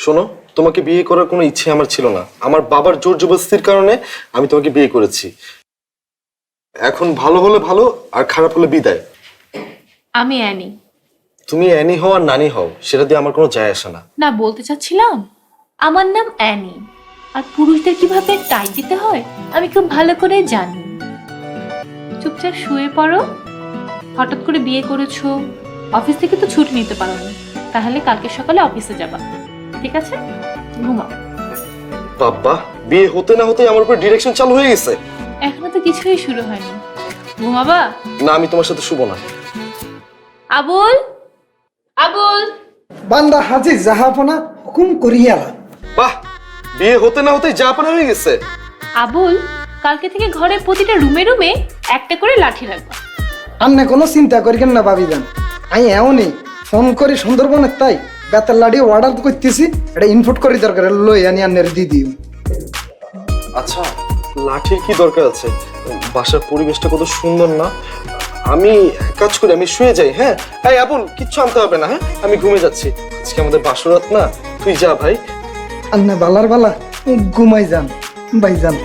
শোনো, তোমাকে বিয়ে করার কোনো ইচ্ছে আমার ছিল না। আমার বাবার জোর জবরদস্তির কারণে আমি তোমাকে বিয়ে করেছি। এখন ভালো হলে ভালো, আর খারাপ হলে বিদায়। আমি অ্যানি। তুমি অ্যানি হও আর নানি হও, সেটা দিয়ে আমার কোনো যায় আসে না। না, বলতে চাচ্ছিলাম আমার নাম অ্যানি, আর পুরুষদের কিভাবে টাই দিতে হয় আমি খুব ভালো করে জানি। চুপচাপ শুয়ে পড়ো। হঠাৎ করে বিয়ে করেছো, অফিস থেকে তো ছুটি নিতে পারো না, তাহলে কালকে সকালে অফিসে যাবা, ঠিক আছে? ঘুমাও। বাবা, বিয়ে হতে না হতেই আমার উপর ডিরেকশন চালু হয়ে গেছে। এখনো তো কিছুই শুরু হয়নি। ঘুমাবা? না, আমি তোমার সাথে শুবো না। আবুল, আবুল। বান্দা হাজির জাহাপনা হুকুম করিয়ালা। বাহ, বিয়ে হতে না হতেই জাপানা হয়ে গেছে। আবুল, কালকে থেকে ঘরের প্রতিটা রুমে রুমে একটা করে লাঠি রাখবা। আন্নে কোনো চিন্তা করিকেন না ভাবিদান, আমি এমনই ফোন করি সুন্দরবনের তাই বেতার লাড়ি অর্ডার করতেছি, এটা ইনপুট করি দরকার লই আনি আন্নের দি দিও। আচ্ছা, লাঠির কি দরকার আছে? বাসার পরিবেশটা কত সুন্দর না? আমি এক কাজ করি, আমি শুয়ে যাই। হ্যাঁ, এই আবুল, কিচ্ছু আনতে হবে না। হ্যাঁ, আমি ঘুমে যাচ্ছি। আজকে আমাদের বাসরাত না, তুই যা ভাই। আন্নে বালার বালা ঘুমাই যান ভাইজান।